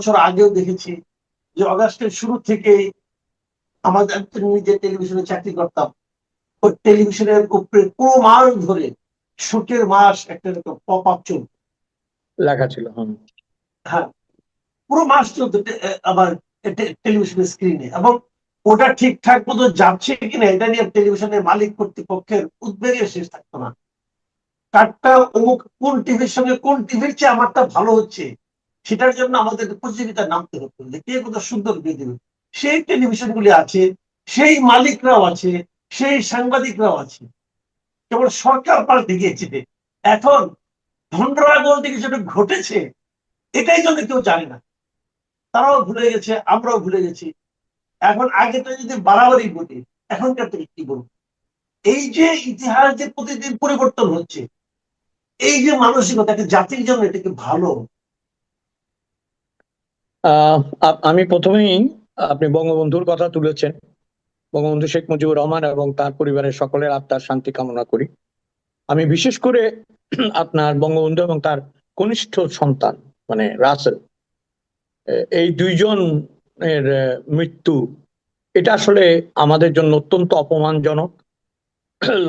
বছর আগেও দেখেছি যে অগাস্টের শুরু থেকেই আমাদের নিজে টেলিভিশনে চাকরি করতাম, ওই টেলিভিশনের উপরে পুরো মাস ধরে শোকের মাস একটা পপ আপ চলত। লেখা ছিল। হুম। হ্যাঁ, পুরো মাস চলতো আবার টেলিভিশনের স্ক্রিনে, এবং ওটা ঠিকঠাক মতো যাচ্ছে কিনা এটা নিয়ে টেলিভিশনের মালিক কর্তৃপক্ষের উদ্বেগের শেষ থাকতো না। কারটা অমুক কোন টিভির সঙ্গে কোন টিভির চেয়ে আমারটা ভালো হচ্ছে, সেটার জন্য আমাদের প্রতিযোগিতা নামতে হতো যে কে কত সুন্দর দিয়ে দেবে। সেই টেলিভিশন গুলি আছে, সেই মালিকরাও আছে, সেই সাংবাদিকরাও আছে, কেবল সরকার পাল্টে গিয়েছে। এখন ভন্ডরা বলতে কিছু একটা ঘটেছে, এটাই জন্য কেউ জানে না। তারাও ভুলে গেছে, আমরাও ভুলে গেছি। এখন আগে তো যদি বাড়াবাড়ি বলি, এখনকার থেকে কি বলবো? এই যে ইতিহাস যে প্রতিদিন পরিবর্তন হচ্ছে, এই যে মানসিকতা একটা জাতির জন্য এটা কি ভালো? আহ আমি প্রথমেই, আপনি বঙ্গবন্ধুর কথা তুলেছেন। বঙ্গবন্ধু শেখ মুজিবুর রহমান এবং তার পরিবারের সকলের আত্মার শান্তি কামনা করি। আমি বিশেষ করে আপনার বঙ্গবন্ধু এবং তার কনিষ্ঠ সন্তান মানে রাসেল, এই দুইজনের মৃত্যু, এটা আসলে আমাদের জন্য অত্যন্ত অপমানজনক,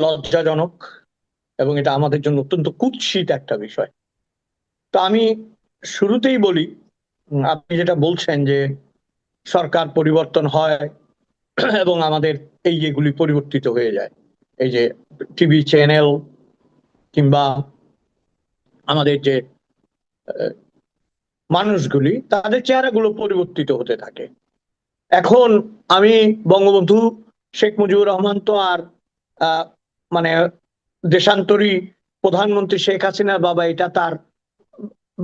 লজ্জাজনক, এবং এটা আমাদের জন্য অত্যন্ত কুৎসিত একটা বিষয়। তো আমি শুরুতেই বলি, আপনি যেটা বলছেন যে সরকার পরিবর্তন হয় এবং আমাদের এই যেগুলি পরিবর্তিত হয়ে যায়, এই যে টিভি চ্যানেল কিংবা আমাদের যে মানুষগুলি, তাদের চেহারাগুলো পরিবর্তিত হতে থাকে। এখন আমি বঙ্গবন্ধু শেখ মুজিবুর রহমান তো আর আহ, মানে দেশান্তরী প্রধানমন্ত্রী শেখ হাসিনার বাবা, এটা তার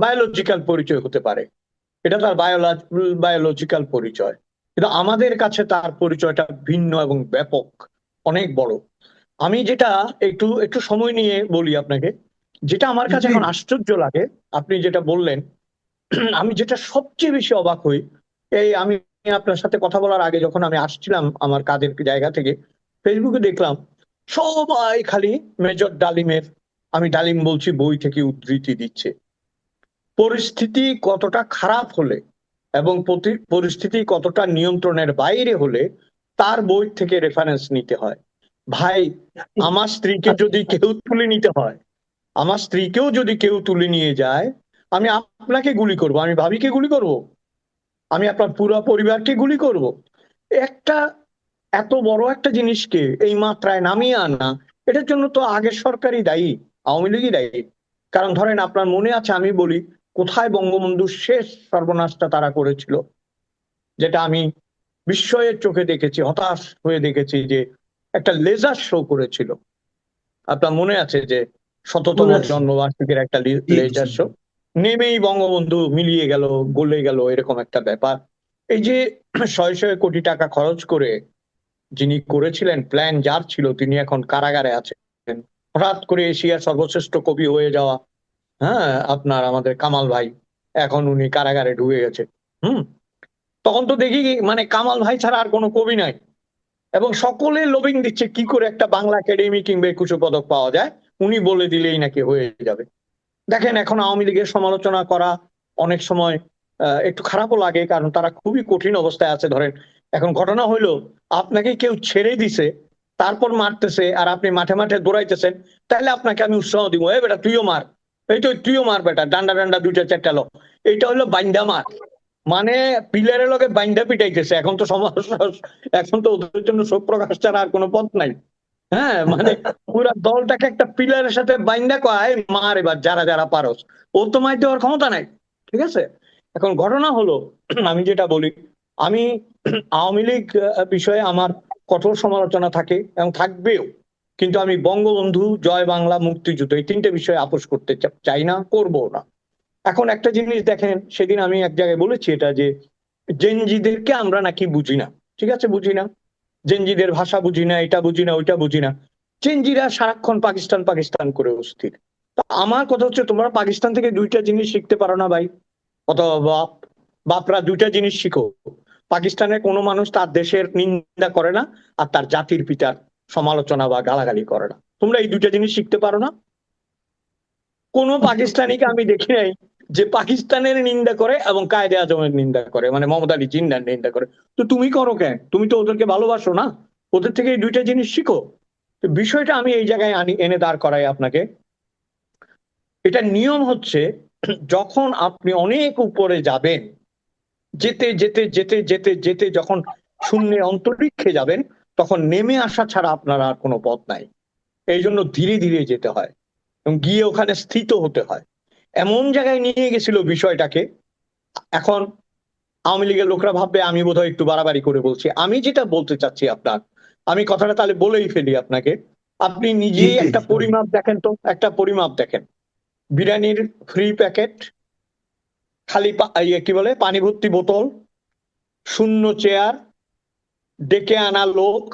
বায়োলজিক্যাল পরিচয় হতে পারে, এটা তার বায়োলজিক্যাল পরিচয়, কিন্তু আমাদের কাছে তার পরিচয়টা ভিন্ন এবং ব্যাপক, অনেক বড়। আমি যেটা একটু একটু সময় নিয়ে বলি আপনাকে, যেটা আমার কাছে জি। এখন আশ্চর্য লাগে, আপনি যেটা বললেন, আমি যেটা সবচেয়ে বেশি অবাক হই, এই আমি আপনার সাথে কথা বলার আগে যখন আমি আসছিলাম আমার কাজের জায়গা থেকে, ফেসবুকে দেখলাম সবাই খালি মেজর ডালিমের, আমি ডালিম বলছি বই থেকে উদ্ধৃতি দিচ্ছে। পরিস্থিতি কতটা খারাপ হলে এবং পরিস্থিতি কতটা নিয়ন্ত্রণের বাইরে হলে তার বই থেকে রেফারেন্স নিতে হয়। ভাই, আমার স্ত্রীকে যদি কেউ তুলে নিতে হয়, আমার স্ত্রীকেও যদি কেউ তুলে নিয়ে যায়, আমি আপনাকে গুলি করব, আমি ভাবিকে গুলি করব, আমি আপনার পুরো পরিবারকে গুলি করব? একটা এত বড় একটা জিনিসকে এই মাত্রায় নামিয়ে আনা, এটার জন্য তো আগের সরকারই দায়ী, আওয়ামী লীগই দায়ী। কারণ ধরেন, আপনার মনে আছে, আমি বলি কোথায় বঙ্গবন্ধুর শেষ সর্বনাশটা তারা করেছিল, যেটা আমি বিস্ময়ের চোখে দেখেছি, হতাশ হয়ে দেখেছি, যে একটা লেজার শো করেছিল। আপনার মনে আছে যে শততম মনে আছে। জন্মবার্ষিকীর একটা জি, জি। লেজার শো, নেমেই বঙ্গবন্ধু মিলিয়ে গেল, গলে গেল, এরকম একটা ব্যাপার। এই যে শয়ে শয়ে কোটি টাকা খরচ করে যিনি করেছিলেন, প্ল্যান যার ছিল, তিনি এখন কারাগারে আছেন। হঠাৎ করে এশিয়ার সর্বশ্রেষ্ঠ কবি হয়ে যাওয়া, হ্যাঁ, আপনার আমাদের কামাল ভাই, এখন উনি কারাগারে ঢুকে গেছে। হুম। তখন তো দেখি মানে কামাল ভাই ছাড়া আর কোনো কবি নাই, এবং সকলে লবিং দিচ্ছে কি করে একটা বাংলা একাডেমি কিংবা একুশে পদক পাওয়া যায়, উনি বলে দিলেই নাকি হয়ে যাবে। দেখেন, এখন আওয়ামী লীগের সমালোচনা করা অনেক সময় একটু খারাপও লাগে, কারণ তারা খুবই কঠিন অবস্থায় আছে। ধরেন, এখন ঘটনা হইলো, আপনাকে কেউ ছেড়ে দিছে, তারপর মারতেছে, আর আপনি মাঠে মাঠে দৌড়াইতেছেন, তাহলে আপনাকে আমি উৎসাহ দিব, এই বেটা তুইও মার, এই তো তুইও মার বেটা, ডান্ডা ডান্ডা দুইটা চারটা লো। এইটা হলো বাইন্দা মার, মানে পিলারের লগে বাইন্দা পিটাইতেছে। এখন তো সমাজ, এখন তো ওদের জন্য শোক প্রকাশ ছাড়া আর কোনো পথ নাই। হ্যাঁ, মানে পুরা দলটাকে একটা পিলারের সাথে বাইন্দা কয় মার, এবার যারা যারা পারস। ও তো মাইর দেওয়ার ক্ষমতা নাই। ঠিক আছে। এখন ঘটনা হলো, আমি যেটা বলি, আমি আওয়ামী লীগ বিষয়ে আমার কঠোর সমালোচনা থাকে এবং থাকবেও, কিন্তু আমি বঙ্গবন্ধু, জয় বাংলা, মুক্তিযুদ্ধ, এই তিনটে বিষয়ে আপোষ করতে চাই না, করবো না। এখন একটা জিনিস দেখেন, সেদিন আমি এক জায়গায় বলেছি এটা, যে জেনজিদেরকে আমরা নাকি বুঝি না। ঠিক আছে, বুঝি না, জেনজিদের ভাষা বুঝি না, এটা বুঝি না, ওইটা বুঝি না। জেনজিরা সারাক্ষণ পাকিস্তান পাকিস্তান করে অস্থির। তা আমার কথা হচ্ছে, তোমরা পাকিস্তান থেকে দুইটা জিনিস শিখতে পারো না ভাই? অথবা বাপরা দুইটা জিনিস শিখো। পাকিস্তানের কোনো মানুষ তার দেশের নিন্দা করে না, আর তার জাতির পিতার সমালোচনা বা গালাগালি করে না। তোমরা এই দুইটা জিনিস শিখতে পারো না? কোনো পাকিস্তানিকে আমি দেখি নাই যে পাকিস্তানের নিন্দা করে এবং কায়েদে আজমের নিন্দা করে, মানে মোহাম্মদ আলী জিন্নার নিন্দা করে। তো তুমি করো কেন? তুমি তো ওদেরকে ভালোবাসো না? ওদের থেকে এই দুইটা জিনিস শিখো। তো বিষয়টা আমি এই জায়গায় এনে দাঁড় করাই আপনাকে। এটা নিয়ম হচ্ছে, যখন আপনি অনেক উপরে যাবেন, যেতে যেতে যেতে যেতে যেতে যখন শূন্যে অন্তরিক্ষে যাবেন, তখন নেমে আসা ছাড়া আপনার আর কোনো পথ নাই। এই জন্য ধীরে ধীরে যেতে হয় এবং গিয়ে ওখানে স্থিত হতে হয়। এমন জায়গায় নিয়ে গেছিল বিষয়টাকে। এখন আওয়ামী লীগের লোকরা ভাববে আমি বোধহয় একটু বাড়াবাড়ি করে বলছি। আমি যেটা বলতে চাচ্ছি আপনার, আমি কথাটা তাহলে বলেই ফেলি আপনাকে। আপনি জি নিজেই একটা প্লিজ। পরিমাপ দেখেন তো, একটা পরিমাপ দেখেন। বিরিয়ানির ফ্রি প্যাকেট, খালি কি বলে, পানি ভর্তি বোতল, শূন্য চেয়ার, ডেকে আনা লোক,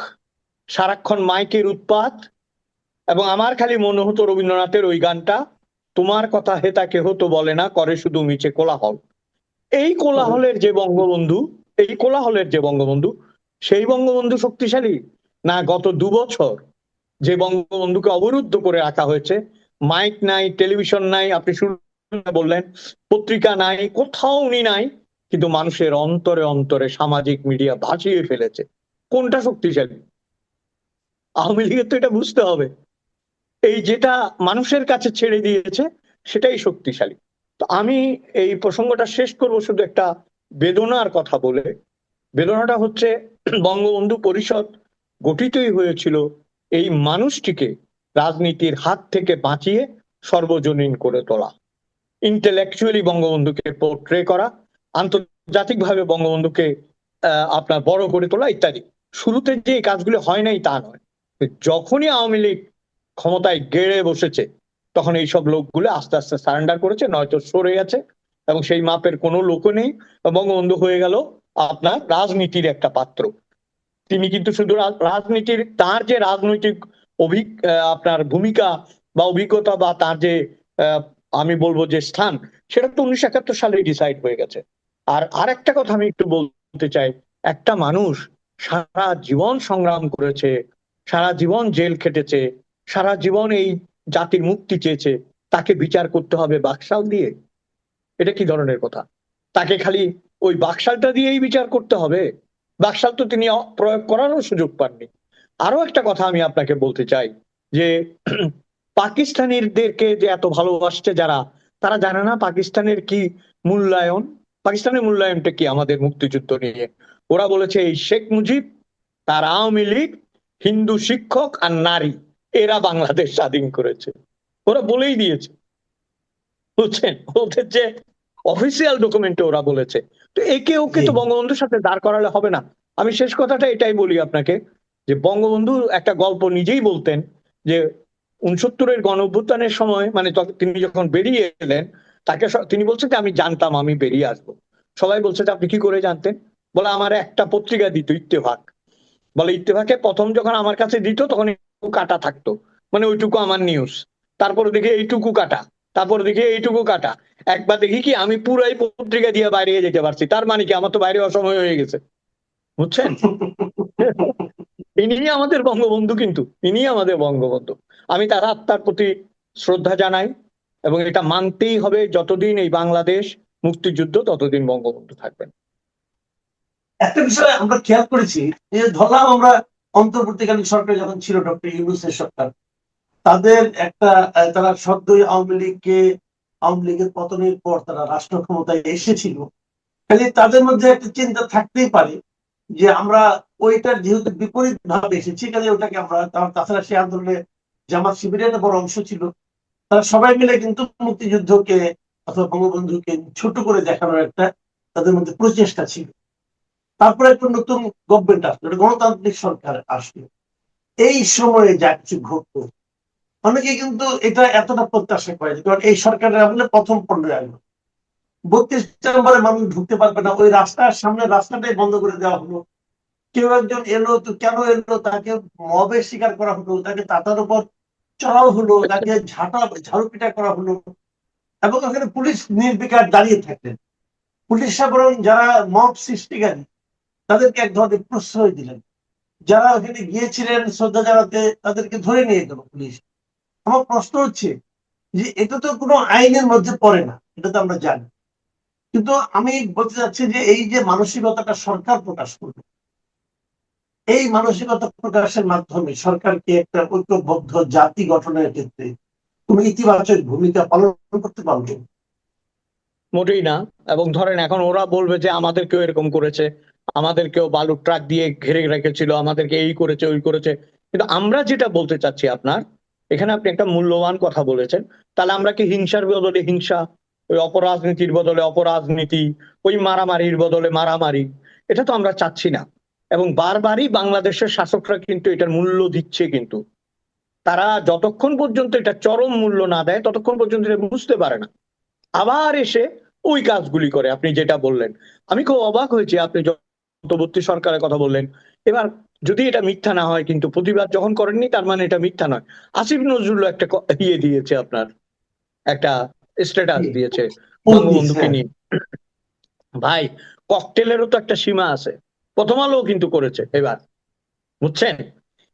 সারাক্ষণ মাইকের উৎপাত। এবং আমার খালি মনে হতো রবীন্দ্রনাথের ওই গানটা, তোমার কথা হেতা কেহ তো বলে না, করে শুধু মিছে কোলাহল। এই কোলাহলের যে বঙ্গবন্ধু, এই কোলাহলের যে বঙ্গবন্ধু, সেই বঙ্গবন্ধু শক্তিশালী না? গত 2 বছর যে বঙ্গবন্ধুকে অবরুদ্ধ করে রাখা হয়েছে, মাইক নাই, টেলিভিশন নাই, আপনি শুরুতে বললেন পত্রিকা নাই, কোথাও উনি নাই, কিন্তু মানুষের অন্তরে অন্তরে সামাজিক মিডিয়া ভাসিয়ে ফেলেছে। কোনটা শক্তিশালী? আওয়ামী লীগের তো এটা বুঝতে হবে। এই যেটা মানুষের কাছে ছেড়ে দিয়েছে সেটাই শক্তিশালী। তো আমি এই প্রসঙ্গটা শেষ করব শুধু একটা বেদনার কথা বলে। বেদনাটা হচ্ছে, বঙ্গবন্ধু পরিষদ গঠিতই হয়েছিল এই মানুষটিকে রাজনীতির হাত থেকে বাঁচিয়ে সর্বজনীন করে তোলা, ইন্টেলেকচুয়ালি বঙ্গবন্ধুকে পোর্ট্রে করা, আন্তর্জাতিকভাবে বঙ্গবন্ধুকে আপনার বড় করে তোলা ইত্যাদি। শুরুতে যে এই কাজগুলো হয় নাই তা নয়, যখনই আওয়ামী লীগ ক্ষমতায় গেড়ে বসেছে তখন এইসব লোকগুলো আস্তে আস্তে সারেন্ডার করেছে, নয়তো সরে গেছে, এবং সেই মাপের কোনো লোকও নেই। বঙ্গবন্ধু হয়ে গেল আপনার রাজনীতির একটা পাত্র। তিনি কিন্তু শুধু রাজনীতির, তার যে রাজনৈতিক আপনার ভূমিকা বা অভিজ্ঞতা বা তার যে আহ, আমি বলবো যে স্থান, সেটা তো 1971 সালে ডিসাইড হয়ে গেছে। আর আরেকটা কথা আমি একটু বলতে চাই, একটা মানুষ সারা জীবন সংগ্রাম করেছে, সারা জীবন জেল খেটেছে, সারা জীবন এই জাতির মুক্তি চেয়েছে, তাকে বিচার করতে হবে বাকশাল দিয়ে? এটা কি ধরনের কথা? তাকে খালি ওই বাকশালটা দিয়েই বিচার করতে হবে? বাকশাল তো তিনি প্রয়োগ করারও সুযোগ পাননি। আরো একটা কথা আমি আপনাকে বলতে চাই, যে পাকিস্তানিদেরকে যে এত ভালোবাসছে যারা, তারা জানে না পাকিস্তানের কি মূল্যায়ন। পাকিস্তানের মূল্যায়নটা কি আমাদের মুক্তিযুদ্ধ নিয়ে? ওরা বলেছে এই শেখ মুজিব, তার আওয়ামী লীগ, হিন্দু শিক্ষক আর নারী, এরা বাংলাদেশ স্বাধীন করেছে। ওরা বলেই দিয়েছে, বুঝছেন? ওদের যে অফিসিয়াল ডকুমেন্টে ওরা বলেছে। তো একে ওকে জি তো বঙ্গবন্ধুর সাথে দাঁড় করালে হবে না। আমি শেষ কথাটা এটাই বলি আপনাকে, যে বঙ্গবন্ধু একটা গল্প নিজেই বলতেন, যে 69-এর গণ অভ্যুত্থানের সময়, মানে তিনি যখন বেরিয়ে এলেন, তাকে তিনি বলছেন যে আমি জানতাম আমি বেরিয়ে আসবো। সবাই বলছে যে আপনি কি করে জানতেন? বলে আমার একটা পত্রিকা দিত, ইত্তেফাক। বলে ইত্তেফাকে প্রথম যখন আমার কাছে দিত তখন একটু কাটা থাকতো, মানে ওইটুকু আমার নিউজ, তারপরে দেখি এইটুকু কাটা, তারপরে দেখি এইটুকু কাটা। একবার দেখি কি আমি পুরাই পত্রিকা দিয়ে বাইরে যেতে পারছি, তার মানে কি আমার তো বাইরে অসময় হয়ে গেছে, বুঝছেন? ইনি আমাদের বঙ্গবন্ধু, কিন্তু ইনি আমাদের বঙ্গবন্ধু। আমি তার আত্মার প্রতি শ্রদ্ধা জানাই, এবং এটা মানতেই হবে, যতদিন এই বাংলাদেশ মুক্তিযুদ্ধ ততদিন বঙ্গবন্ধু থাকবেন। একটা বিষয় আমরা খেয়াল করেছি, যে ধরলাম আমরা অন্তর্বর্তীকালীন সরকার যখন ছিল ডক্টর ইউনূসের সরকার, তাদের একটা তারা সদ্যই আওয়ামী লীগের পতনের পর তারা রাষ্ট্র ক্ষমতায় এসেছিল। খালি তাদের মধ্যে একটা চিন্তা থাকতেই পারে যে আমরা ওইটার যেহেতু বিপরীত ভাবে এসেছি, কাজে ওটাকে আমরা, তাছাড়া সে আন্দোলনে জামাত শিবিরের একটা বড় অংশ ছিল, তারা সবাই মিলে কিন্তু মুক্তিযুদ্ধকে অথবা বঙ্গবন্ধুকে ছোট করে দেখানোর একটা তাদের মধ্যে প্রচেষ্টা ছিল। তারপরে একটা নতুন গভর্নমেন্ট আসলো, একটা গণতান্ত্রিক সরকার আসলো। এই সময়ে যা কিছু ঘটলো, অনেকে কিন্তু এটা এতটা প্রত্যাশা করেনি, কারণ এই সরকারের আমলে প্রথম 15 আগস্ট 32 নম্বরে মানুষ ঢুকতে পারবে না, ওই রাস্তার সামনে রাস্তাটাই বন্ধ করে দেওয়া হলো। কেউ একজন এলো, তো কেন এলো তাকে মবে শিকার করা হলো, তাকে তাতার উপর চড়াও হলো, তাকে ঝাড়ু পিটা করা হলো। এবং ওখানে পুলিশ নির্বিকার দাঁড়িয়ে থাকলেন। পুলিশরা বরং যারা মব সৃষ্টিকারী তাদেরকে এক ধরনের প্রশ্রয় দিলেন। যারা ওখানে গিয়েছিলেন শ্রদ্ধা জানাতে তাদেরকে ধরে নিয়ে গেল পুলিশ। আমার প্রশ্ন হচ্ছে যে এটা তো কোনো আইনের মধ্যে পড়ে না। এটা তো আমরা জানি। কিন্তু আমি বলতে চাচ্ছি যে এই যে মানসিকতাটা সরকার প্রকাশ করবে, এই মানসিকতা প্রকাশের মাধ্যমে সরকারকে একটা ঐক্যবদ্ধ জাতি গঠনের ক্ষেত্রে তুমি ইতিবাচক ভূমিকা পালন করতে পারবে? মোটেই না। এবং ধরেন এখন ওরা বলবে যে আমাদেরকেও এরকম করেছে, আমাদেরকেও বালুর ট্রাক দিয়ে ঘিরে রেখেছিল, আমাদেরকে এই করেছে ওই করেছে। কিন্তু আমরা যেটা বলতে চাচ্ছি, আপনার এখানে আপনি একটা মূল্যবান কথা বলেছেন, তাহলে আমরা কি হিংসার বদলে হিংসা, ওই অপরাজনীতির বদলে অপরাজনীতি, ওই মারামারির বদলে মারামারি, এটা তো আমরা চাচ্ছি না। এবং বারবারই বাংলাদেশের শাসকরা কিন্তু এটার মূল্য দিচ্ছে, কিন্তু তারা যতক্ষণ পর্যন্ত এটা চরম মূল্য না দেয় ততক্ষণ পর্যন্ত এটা বুঝতে পারে না, আবার এসে ওই কাজগুলি করে। আপনি যেটা বললেন, আমি খুব অবাক হয়েছি, আপনি অন্তর্বর্তী সরকারের কথা বললেন। এবার যদি এটা মিথ্যা না হয়, কিন্তু প্রতিবাদ যখন করেননি তার মানে এটা মিথ্যা নয়। আসিফ নজরুল একটা ইয়ে দিয়েছে, আপনার একটা স্ট্যাটাস দিয়েছে বঙ্গবন্ধুকে হ্যাঁ। নিয়ে। ভাই, ককটেলেরও তো একটা সীমা আছে। প্রথম আলো কিন্তু করেছে এবার, বুঝছেন?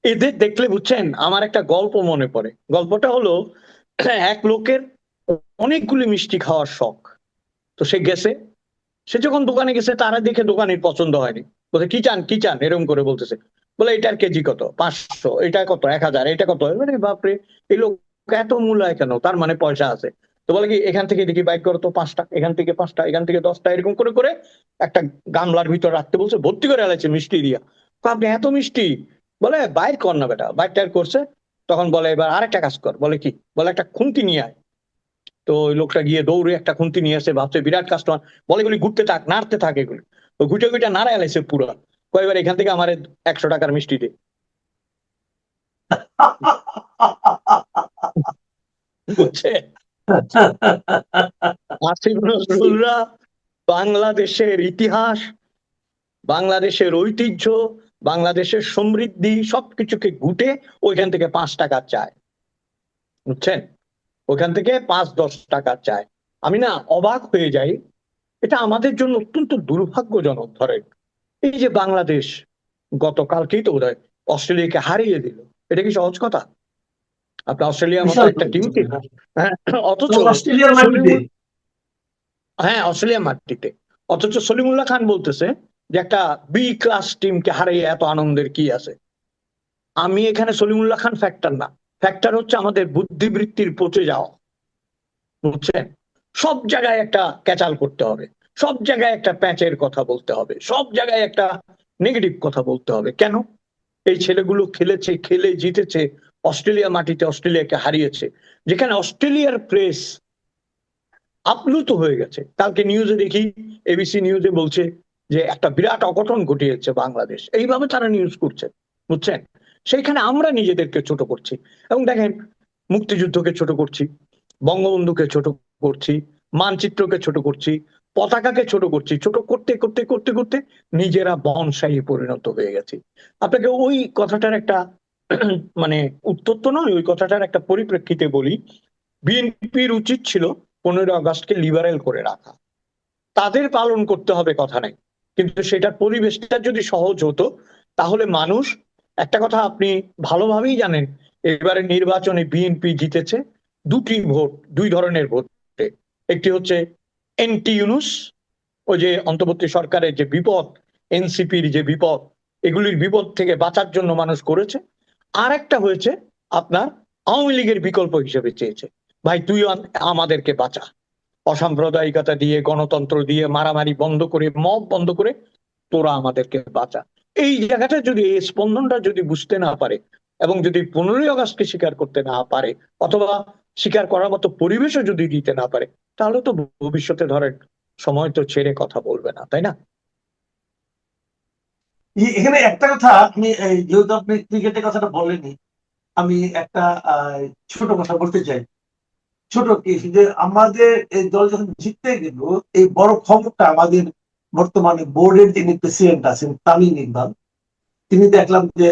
এদের দেখলে বুঝছেন আমার একটা গল্প মনে পড়ে। গল্পটা হলো, এক লোকের অনেকগুলি মিষ্টি খাওয়ার শখ। তো সে গেছে, সে যখন দোকানে গেছে তারা দেখে দোকানের পছন্দ হয়নি, বলে কি চান কি চান এরকম করে বলতেছে। বলে এটার কেজি কত, 500, এটা কত, 1000, এটা কত। মানে বাপরে, এই লোক এত মূল্যায় কেন, তার মানে পয়সা আছে। তো বলে কি, এখান থেকে দেখি বাইক করো তো 5টা, এখান থেকে 5টা, এখান থেকে 10টা, এরকম করে করে একটা গামলার ভিতর রাখতে বলছে, ভর্তি করে আলাইছে মিষ্টি দিয়া। তো আপনি এত মিষ্টি, বলে বাইর কর না বেটা। বাইর টাইর করছে, তখন বলে এবার আরেকটা কাজ কর। বলে কি, বলে একটা খুন্তি নিয়ে আয়। তো ওই লোকটা গিয়ে দৌড়ে একটা খুন্তি নিয়ে আসে, ভাবছে বিরাট কাস্টমার, বলে এগুলি ঘুরতে থাক, নাড়তে থাকে এগুলি। তো ঘুটে ঘুটে নাড়ায় আলাইছে পুরো। কয়েকবার এখান থেকে আমার 100 টাকার মিষ্টি দে, বুঝছে? আসিফ নজরুলরা বাংলাদেশের ইতিহাস, বাংলাদেশের ঐতিহ্য, বাংলাদেশের সমৃদ্ধি সবকিছুকে ঘুটে ওইখান থেকে 5 টাকা চায়, বুঝছেন? ওইখান থেকে 5-10 টাকা চায়। আমি না অবাক হয়ে যাই। এটা আমাদের জন্য অত্যন্ত দুর্ভাগ্যজনক। ধরেন এই যে বাংলাদেশ গতকালকেই তো বোধহয় অস্ট্রেলিয়াকে হারিয়ে দিল, এটা কি সহজ কথা? আপনার অস্ট্রেলিয়ার মতো বিশাল একটা টিমকে, হ্যাঁ, অথচ অস্ট্রেলিয়ার মাটিতে। সলিমুল হ্যাঁ, অস্ট্রেলিয়ার মাটিতে। অথচ সলিমুল্লাহ খান বলতেছে যে একটা বি ক্লাস টিমকে হারিয়ে এত আনন্দের কি আছে। আমি এখানে সলিমুল্লাহ খান ফ্যাক্টর না, ফ্যাক্টর হচ্ছে আমাদের বুদ্ধিবৃত্তির পচে যাওয়া, বুঝছেন? সব জায়গায় একটা ক্যাচাল করতে হবে, সব জায়গায় একটা প্যাচের কথা বলতে হবে, সব জায়গায় একটা নেগেটিভ কথা বলতে হবে। কেন? এই ছেলেগুলো খেলেছে, খেলে জিতেছে, অস্ট্রেলিয়া মাটিতে অস্ট্রেলিয়াকে হারিয়েছে, যেখানে অস্ট্রেলিয়ার প্রেস আপ্লুত হয়ে গেছে। কালকে নিউজে দেখি, এবিসি নিউজে বলছে যে একটা বিরাট অঘটন ঘটিয়েছে বাংলাদেশ, এইভাবে তারা নিউজ করছে, বুঝছেন? সেইখানে আমরা নিজেদেরকে ছোট করছি। এবং দেখেন, মুক্তিযুদ্ধকে ছোট করছি, বঙ্গবন্ধুকে ছোট করছি, মানচিত্রকে ছোট করছি, পতাকাকে ছোট করছি। ছোট করতে করতে করতে করতে নিজেরা বনসাই পরিণত হয়ে গেছি। আপনাকে ওই কথাটার একটা মানে উত্তর তো নয়, ওই কথাটার একটা পরিপ্রেক্ষিতে বলি। বিএনপির উচিত ছিল 15ই আগস্টকে লিবারেল করে রাখা, তাদের পালন করতে হবে, কথা নাই। কিন্তু সেটার পরিবেশটা যদি সহজ হতো, তাহলে মানুষ, একটা কথা আপনি ভালোভাবেই জানেন, এবারে নির্বাচনে বিএনপি জিতেছে দুই ধরনের ভোটে। একটি হচ্ছে এনটি ইউনুস, ওই যে অন্তর্বর্তী সরকারের যে বিপদ, এনসিপির যে বিপদ, এগুলির বিপদ থেকে বাঁচার জন্য মানুষ করেছে। আর একটা হয়েছে আপনার আওয়ামী লীগের বিকল্প হিসেবে চেয়েছে, ভাই তুই আমাদেরকে বাঁচা, অসাম্প্রদায়িকতা দিয়ে, গণতন্ত্র দিয়ে, মারামারি বন্ধ করে, মব বন্ধ করে তোরা আমাদেরকে বাঁচা। এই জায়গাটা যদি, এই স্পন্দনটা যদি বুঝতে না পারে, এবং যদি 15ই আগস্টকে স্বীকার করতে না পারে, অথবা স্বীকার করার মতো পরিবেশও যদি দিতে না পারে, তাহলে তো ভবিষ্যতে ধরেন সময় তো ছেড়ে কথা বলবে না, তাই না? এখানে একটা কথা আপনি যেহেতু আপনি ক্রিকেটের কথাটা বলেনি, আমি একটা ছোট কথা বলতে চাই। ছোট কি, যে আমাদের এই দল যখন জিততে গেল, এই বড় খবরটা আমাদের বর্তমানে বোর্ডের যিনি প্রেসিডেন্ট আছেন তামিম ইকবাল, তিনি দেখলাম যে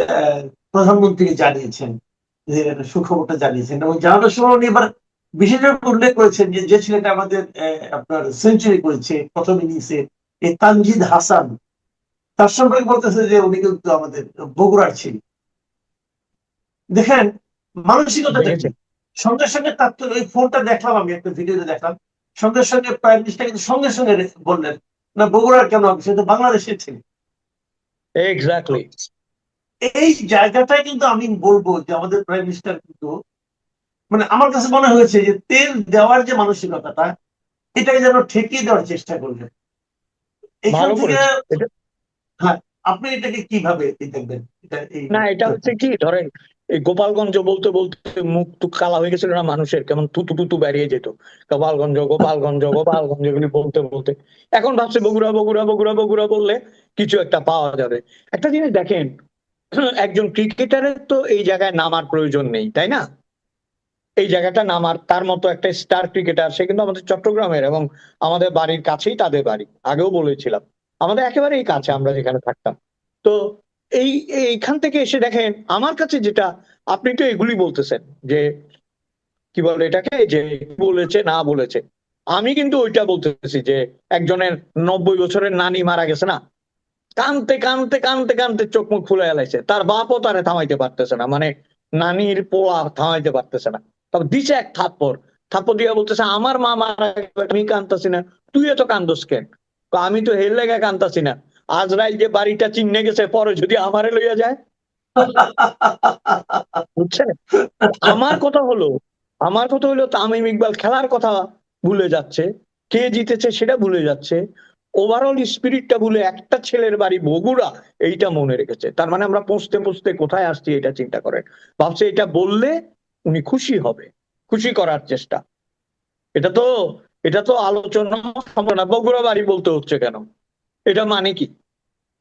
প্রধানমন্ত্রীকে জানিয়েছেন, যে সুখবরটা জানিয়েছেন। এবং জানানোর সময় উনি এবার বিশেষ উল্লেখ করেছেন যে যে ছেলেটা আমাদের আপনার সেঞ্চুরি করেছে প্রথম ইনিংসে, এই তানজিদ হাসান, তার সম্পর্কে বলতেছে যে উনি কিন্তু আমাদের বগুড়ার ছেলে। দেখেন মানসিকতাটা কি। দেখেছেন? সঙ্গে সঙ্গে তার তো ওই ফোনটা দেখলাম, আমি একটা ভিডিওতে দেখলাম, সঙ্গে সঙ্গে প্রাইম মিনিস্টার কিন্তু সঙ্গে সঙ্গে বললেন না বগুড়ার কেন হবে, সে তো বাংলাদেশের ছেলে। এক্স্যাক্টলি। এই জায়গাটাই কিন্তু আমি বলবো যে আমাদের প্রাইম মিনিস্টার কিন্তু মানে আমার কাছে মনে হয়েছে যে তেল দেওয়ার যে মানসিকতাটা এটাকে যেন ঠেকিয়ে দেওয়ার চেষ্টা করলেন এখান ভালো থেকে। করেছে এটা। হ্যাঁ, আপনি এটাকে কিভাবে দেখবেন এটা এই না, এটা হচ্ছে কি, ধরেন এই গোপালগঞ্জ বলতে বলতে মুখ টুক কালা হয়ে গেছিল না মানুষের, কেমন তুতু তুতু বেরিয়ে যেত, গোপালগঞ্জ গোপালগঞ্জ গোপালগঞ্জ এগুলি বলতে বলতে। এখন ভাবছে বগুড়া বগুড়া বগুড়া বগুড়া বললে কিছু একটা পাওয়া যাবে। একটা জিনিস দেখেন, একজন ক্রিকেটারের তো এই জায়গায় নামার প্রয়োজন নেই, তাই না? এই জায়গাটা নামার, তার মতো একটা স্টার ক্রিকেটার, সে কিন্তু আমাদের চট্টগ্রামের এবং আমাদের বাড়ির কাছেই তাদের বাড়ি, আগেও বলেছিলাম, আমাদের একেবারেই কাছে আমরা যেখানে থাকতাম। তো এই এইখান থেকে এসে দেখেন আমার কাছে যেটা, আপনি তো এগুলি বলতেছেন যে কি বলে এটাকে, যে বলেছে না বলেছে, আমি কিন্তু ওইটা বলতেছি যে একজনের 90 বছরের নানি মারা গেছে না, কানতে কানতে কানতে কানতে চোখ মুখ ফুলে এলাইছে, তার বাপও তারে থামাইতে পারতেছে না, মানে নানির পোলা থামাইতে পারতেছে না। তবে দিছে এক থাপ্পড়, থাপ্পড় দিয়া বলতেছে আমার মা মারা গেছে, আমি কানতাছি না, তুই এত কান্দোস কেন? আমি তো হের লেগে কানতাছি না, আজরাইল যে বাড়িটা চিনে গেছে, পরে যদি আমারে লইয়া যায়। বুঝছেন? আমার কথা হলো, আমার কথা হলো তামিম ইকবাল খেলার কথা ভুলে যাচ্ছে, কে জিতেছে সেটা ভুলে যাচ্ছে, ওভারঅল স্পিরিটটা ভুলে একটা ছেলের বাড়ি বগুড়া এইটা মনে রেখেছে। তার মানে আমরা পৌঁছতে পৌঁছতে কোথায় আসছি এটা চিন্তা করেন। ভাবছে এটা বললে উনি খুশি হবে, খুশি করার চেষ্টা। এটা তো এটা তো আলোচনা সম্ভব না। বগুড়া বাড়ি বলতে হচ্ছে কেন? এটা মানে কি?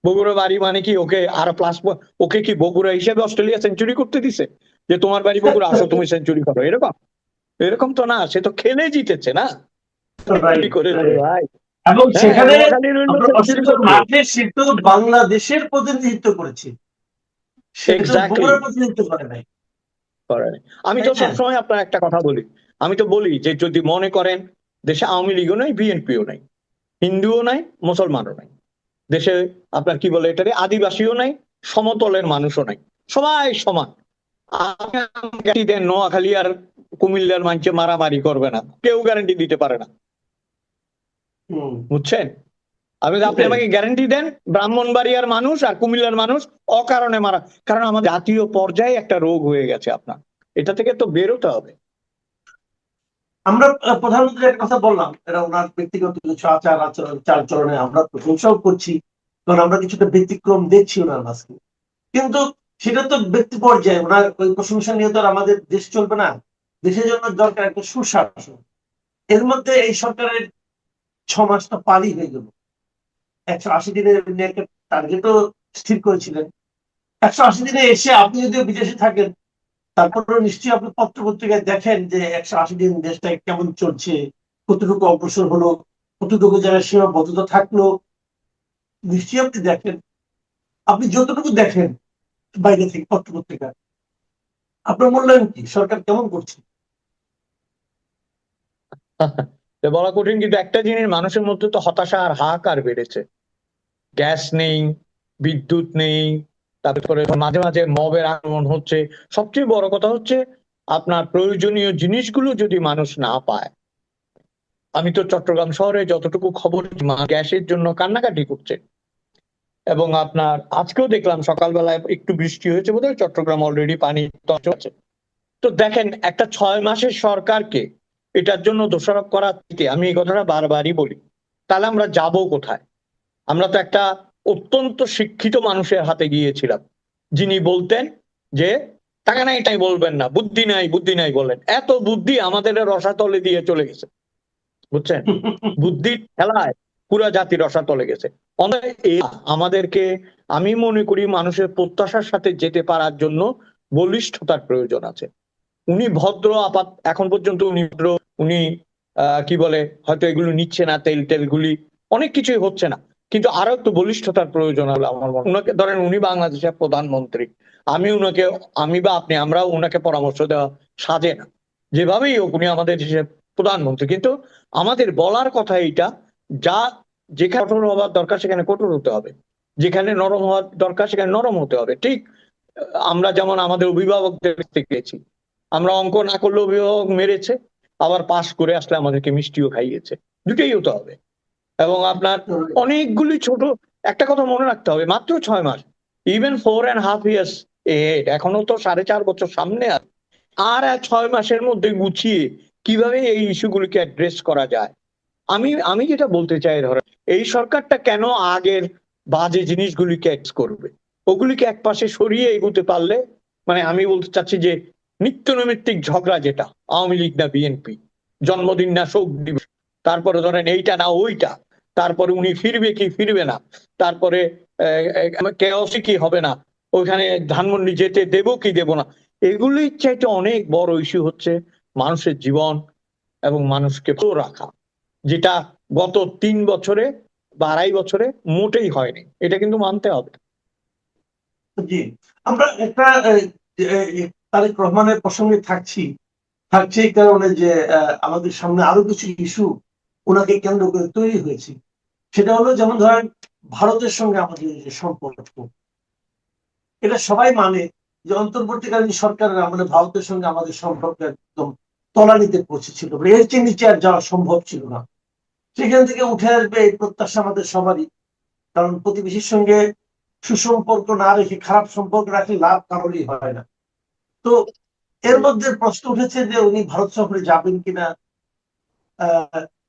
বগুড়া বাড়ি মানে কি ওকে আর প্লাস, ওকে কি বগুড়া হিসেবে অস্ট্রেলিয়া সেঞ্চুরি করতে দিছে যে তোমার বাড়ি বগুড়া, আসো তুমি সেঞ্চুরি করো? এরকম এরকম তো না, সে তো খেলে জিতেছে না, কি রাইট, করেছে ভাই। এবং হ্যাঁ, সেখানে নোয়াখালীর হইলো আপনার সেঞ্চুরি অস্ট্রেলিয়ার করবে। মাঠে সে তো বাংলাদেশের প্রতিনিধিত্ব করেছে, সে তো এক্স্যাক্টলি। বগুড়ার প্রতিনিধিত্ব করে নাই, আমি তাই তো না? সবসময় আপনার একটা কথা বলি, আমি তো বলি যে যদি মনে করেন দেশে আওয়ামী লীগও নাই, বিএনপিও নাই, হিন্দুও নাই, মুসলমানও নাই, দেশে আপনার কি বলে এটারে আদিবাসীও নাই, সমতলের মানুষও নাই, সবাই সমান। আপনি গ্যারান্টি দেন নোয়াখালী আর কুমিল্লার মানুষে মারামারি করবে না, কেউ গ্যারান্টি দিতে পারে না। হুম, বুঝছেন? আপনি সেটাই। আমাকে গ্যারান্টি দেন ব্রাহ্মণবাড়িয়ার মানুষ আর কুমিল্লার মানুষ অকারণে মারা, কারণ আমাদের জাতীয় পর্যায়ে একটা রোগ হয়ে গেছে আপনার, এটা থেকে তো বেরোতে হবে। আমরা প্রধানমন্ত্রীর একটা কথা বললাম, এটা ওনার ব্যক্তিগত কিছু আচার আচরণ চালচলনে আমরা প্রশংসাও করছি, কারণ আমরা কিছুটা ব্যতিক্রম দেখছি ওনার মাঝে। কিন্তু সেটা তো ব্যক্তি পর্যায়ে, ওনার ওই প্রশংসা নিয়ে তো আর আমাদের দেশ চলবে না। দেশের জন্য দরকার একটা সুশাসন। এর মধ্যে এই সরকারের 6 মাস তো পারই হয়ে গেল। 180 দিনের উনি একটা টার্গেটও স্থির করেছিলেন। 180 দিনে এসে আপনি যদি বিদেশে থাকেন, তারপরেও নিশ্চয়ই আপনি পত্র পত্রিকায় দেখেন যে 180 দিন দেশটা কেমন চলছে, কতটুকু অগ্রসর হলো, কতটুকু জায়গায় সীমাবদ্ধতা থাকলো, নিশ্চয়ই আপনি দেখেন। আপনি যতটুকু দেখেন বাইরে থেকে পত্র পত্রিকা, আপনার মূল্যায়ন কি সরকার কেমন করছে? তো বলা কঠিন, কিন্তু একটা জিনিস মানুষের মধ্যে তো হতাশা আর হাহাকার বেড়েছে। গ্যাস নেই, বিদ্যুৎ নেই, তারপরে মাঝে মাঝে মবের আক্রমণ হচ্ছে। সবচেয়ে বড় কথা হচ্ছে আপনার প্রয়োজনীয় জিনিসগুলো যদি মানুষ না পায়। আমি তো চট্টগ্রাম শহরে যতটুকু খবর, গ্যাসের জন্য কান্নাকাটি করছে। এবং আপনার আজকেও দেখলাম সকালবেলায় একটু বৃষ্টি হয়েছে বোধহয়, চট্টগ্রাম অলরেডি পানি আছে। তো দেখেন, একটা 6 মাসের সরকারকে এটার জন্য দোষারোপ করা থেকে আমি এই কথাটা বারবারই বলি, তাহলে আমরা যাব কোথায়? আমরা তো একটা অত্যন্ত শিক্ষিত মানুষের হাতে গিয়েছিলাম, যিনি বলতেন যে টাকা নাই তাই বলবেন না, বুদ্ধি নাই বুদ্ধি নাই বলেন। এত বুদ্ধি আমাদের রসাতলে দিয়ে চলে গেছে। বুঝছেন? বুদ্ধির খেলায় পুরা জাতি রসাতলে গেছে। আমাদেরকে, আমি মনে করি মানুষের প্রত্যাশার সাথে যেতে পারার জন্য বলিষ্ঠতার প্রয়োজন আছে। উনি ভদ্র, এখন পর্যন্ত উনি ভদ্র, উনি কি বলে হয়তো এগুলো নিচ্ছে না, তেল টেলগুলি অনেক কিছুই হচ্ছে না, কিন্তু আরো একটু বলিষ্ঠতার প্রয়োজন হলো আমার মনে হয়। উনাকে ধরেন, উনি বাংলাদেশের প্রধানমন্ত্রী, আমি উনাকে, আমি বা আপনি আমরাও উনাকে পরামর্শ দেওয়া সাজে না, যেভাবেই হোক উনি আমাদের দেশের প্রধানমন্ত্রী। কিন্তু আমাদের বলার কথা এইটা, যা যেখানে কঠোর হওয়ার দরকার সেখানে কঠোর হতে হবে, যেখানে নরম হওয়ার দরকার সেখানে নরম হতে হবে। ঠিক আমরা যেমন আমাদের অভিভাবকদের থেকে গেছি, আমরা অঙ্ক না করলে অভিভাবক মেরেছে, আবার পাশ করে আসলে আমাদেরকে মিষ্টিও খাইয়েছে। দুটোই হতে হবে। এবং আপনার অনেকগুলি ছোট, একটা কথা মনে রাখতে হবে, মাত্র 6 মাস, ইভেন 4.5 years এখনো তো 4.5 বছর সামনে আছে। আর 6 মাসের মধ্যে গুছিয়ে কিভাবে এই ইস্যুগুলিকে অ্যাড্রেস করা যায়। আমি আমি যেটা বলতে চাই, ধরেন এই সরকারটা কেন আগের বাজে জিনিসগুলিকে এক্স করবে, ওগুলিকে একপাশে সরিয়ে এগোতে পারলে, মানে আমি বলতে চাচ্ছি যে নিত্য নৈমিত্তিক ঝগড়া, যেটা আওয়ামী লীগ না বিএনপি, জন্মদিন না শোক দিবস, তারপরে ধরেন এইটা না ওইটা, তারপরে উনি ফিরবে কি ফিরবে না, তারপরে কেওসি কি হবে না, ওইখানে ধানমন্ডি যেতে দেবো কি দেবো না, এগুলির চাইতে অনেক বড় ইস্যু হচ্ছে মানুষের জীবন এবং মানুষকে ভালো রাখা, যেটা গত 3 বছরে বা 2.5 বছরে মোটেই হয়নি। এটা কিন্তু মানতে হবে। জি, আমরা একটা তারেক রহমানের প্রসঙ্গে থাকছে এই কারণে যে আমাদের সামনে আরো কিছু ইস্যু ওনাকে কেন্দ্র করে তৈরি হয়েছে। সেটা হলো, যেমন ধরেন ভারতের সঙ্গে আমাদের যে সম্পর্ক, এটা সবাই মানে যে অন্তর্বর্তীকালীন সরকারের আমলে ভারতের সঙ্গে আমাদের সম্পর্ক একদম তলানিতে পৌঁছেছিল, এর চেয়ে নিচে আর যাওয়া সম্ভব ছিল না। সেখান থেকে উঠে আসবে এই প্রত্যাশা আমাদের সবারই, কারণ প্রতিবেশীর সঙ্গে সুসম্পর্ক না রেখে খারাপ সম্পর্ক রাখলে লাভ কারোরই হয় না। তো এর মধ্যে প্রশ্ন উঠেছে যে উনি ভারত সফরে যাবেন কিনা।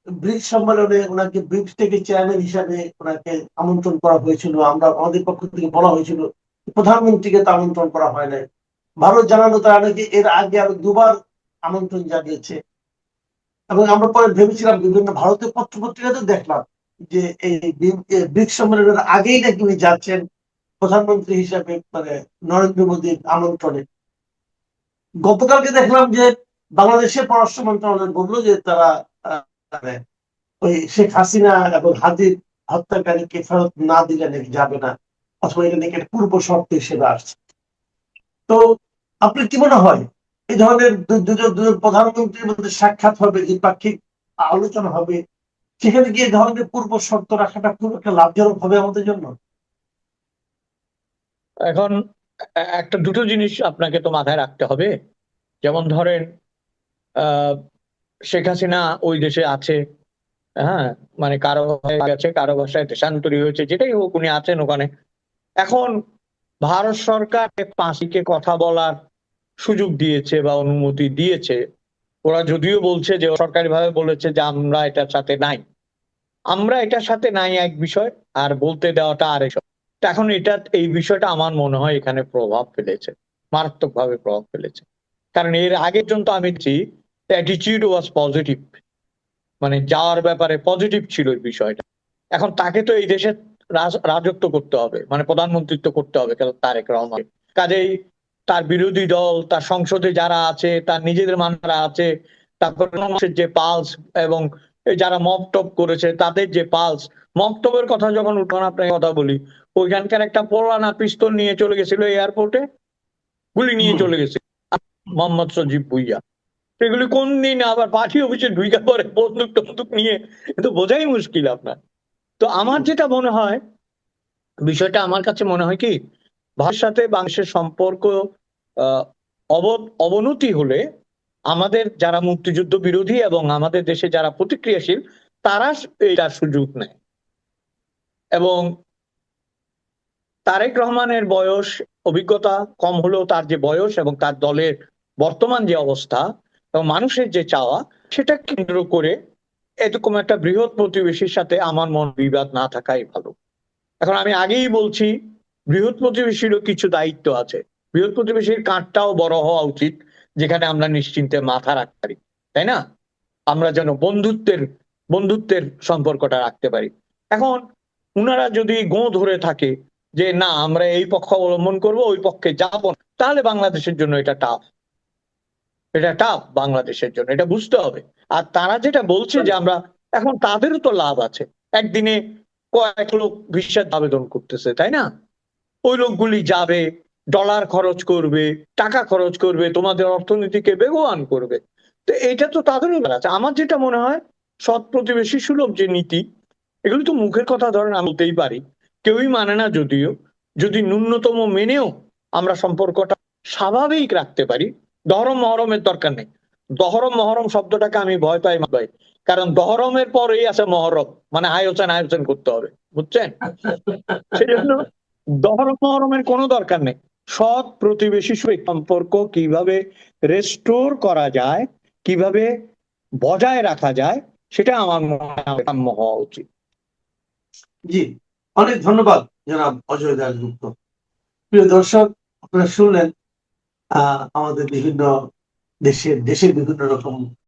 ব্রিক্স সম্মেলনে ওনাকে বিমস্টেক চেয়ারম্যান হিসাবে ওনাকে আমন্ত্রণ করা হয়েছিল, আমরা আমাদের পক্ষ থেকে বলা হয়েছিল, প্রধানমন্ত্রীকে তো আমন্ত্রণ করা হয় নাই। ভারত জানানো তারা নাকি এর আগে আরো 2বার আমন্ত্রণ জানিয়েছে। এবং আমরা পরে ভেবেছিলাম, বিভিন্ন ভারতীয় পত্র পত্রিকাতে দেখলাম যে এই ব্রিক্স সম্মেলনের আগেই নাকি উনি যাচ্ছেন প্রধানমন্ত্রী হিসাবে, মানে নরেন্দ্র মোদীর আমন্ত্রণে। গতকালকে দেখলাম যে বাংলাদেশের পররাষ্ট্র মন্ত্রণালয় বললো যে তারা মানে ওই শেখ হাসিনা এবং হাদির হত্যাকারীকে ফেরত না দিলে নাকি যাবে না, অথবা এটা নাকি একটা পূর্ব শর্ত হিসেবে আসছে। তো আপনার কি মনে হয়, এই ধরনের দুজন প্রধানমন্ত্রীর মধ্যে সাক্ষাৎ হবে, দ্বিপাক্ষিক আলোচনা হবে, সেখানে গিয়ে এই ধরনের পূর্ব শর্ত রাখাটা খুব একটা লাভজনক হবে আমাদের জন্য? এখন একটা দুটো জিনিস আপনাকে তো মাথায় রাখতে হবে। যেমন ধরেন শেখ হাসিনা ওই দেশে আছে, হ্যাঁ, মানে কারো গেছে, কারো বাসায় দেশান্তরী হয়েছে, যেটাই হোক উনি আছেন ওখানে। এখন ভারত সরকার ফাঁসিকে কথা বলার সুযোগ দিয়েছে বা অনুমতি দিয়েছে। ওরা যদিও বলছে যে সরকারি ভাবে বলেছে যে আমরা এটার সাথে নাই, আমরা এটার সাথে নাই এক বিষয়, আর বলতে দেওয়াটা আরেক। এখন এটা, এই বিষয়টা আমার মনে হয় এখানে প্রভাব ফেলেছে, মারাত্মক ভাবে প্রভাব ফেলেছে। কারণ এর আগে পর্যন্ত আমি দেখছি অ্যাটিটিউড ওয়াজ পজিটিভ, মানে যাওয়ার ব্যাপারে পজিটিভ ছিল এই বিষয়টা। এখন তাকে তো এই দেশের রাজত্ব করতে হবে, মানে প্রধানমন্ত্রিত্ব করতে হবে তারেক রহমান। কাজেই তার বিরোধী দল, তার সংসদে যারা আছে, তার নিজেদের মানুষরা আছে, তারপর মানুষের যে পালস, এবং যারা মব টপ করেছে তাদের যে পালস, মব টপের কথা যখন উঠান আপনাকে কথা বলি, ওইখানকার একটা পোলানা পিস্তল নিয়ে চলে গেছিল এয়ারপোর্টে, গুলি নিয়ে চলে গেছে মোহাম্মদ সজিব ভুইয়া। সেগুলি কোন দিন আবার পার্টি অফিসে ঢুকে পরে বন্দুক টন্দুক নিয়ে, কিন্তু বোঝাই মুশকিল আপনার। তো আমার যেটা মনে হয়, বিষয়টা আমার কাছে মনে হয় কি, ভারতের সাথে বাংলাদেশের সম্পর্ক আহ অবনতি হলে আমাদের যারা মুক্তিযুদ্ধ বিরোধী এবং আমাদের দেশে যারা প্রতিক্রিয়াশীল, তারা এটার সুযোগ নেয়। এবং তারেক রহমানের বয়স, অভিজ্ঞতা কম হলেও তার যে বয়স এবং তার দলের বর্তমান যে অবস্থা এবং মানুষের যে চাওয়া, সেটা কেন্দ্র করে এরকম একটা বৃহৎ প্রতিবেশীর সাথে আমার মন বিবাদ না থাকাই ভালো। এখন আমি আগেই বলছি, বৃহৎ প্রতিবেশীরও কিছু দায়িত্ব আছে। বৃহৎ প্রতিবেশীর কাঁধটাও বড় হওয়া উচিত, যেখানে আমরা নিশ্চিন্তে মাথা রাখতে পারি, তাই না? আমরা যেন বন্ধুত্বের সম্পর্কটা রাখতে পারি। এখন উনারা যদি ধরে থাকে যে না আমরা এই পক্ষ অবলম্বন করব, ওই পক্ষে যাব না, তাহলে বাংলাদেশের জন্য এটা টাফ। এটা টাফ বাংলাদেশের জন্য, এটা বুঝতে হবে। আর তারা যেটা বলছে যে আমরা, এখন তাদেরও তো লাভ আছে, একদিনে কয়েক লোক ভিসার আবেদন করতেছে, তাই না? ওই লোকগুলি যাবে, ডলার খরচ করবে, টাকা খরচ করবে, তোমাদের অর্থনীতিকে বেগবান করবে। তো এটা তো তাদেরও আছে। আমার যেটা মনে হয়, সৎ প্রতিবেশী সুলভ যে নীতি, এগুলো তো মুখের কথা ধরেন আমি বলতেই পারি, কেউই মানে না যদিও, যদি ন্যূনতম মেনেও আমরা সম্পর্কটা স্বাভাবিক রাখতে পারি, ধরম মহরমের দরকার নেই, দহরম মহরম শব্দটাকে আমি ভয় পাই ভাই, কারণ দহরমের পরেই আছে মহরম, মানে আয়োজন আয়োজন করতে হবে, বুঝছেন? সেই জন্য দহরম মহরমের কোনো দরকার নেই। সৎ প্রতিবেশী সম্পর্ক কিভাবে রেস্টোর করা যায়, কিভাবে বজায় রাখা যায়, সেটা আমার মনে হয় কাম্য হওয়া উচিত। জি, অনেক ধন্যবাদ জনাব অজয় দাশগুপ্ত। প্রিয় দর্শক, আপনারা শুনলেন আমাদের বিভিন্ন দেশের বিভিন্ন রকম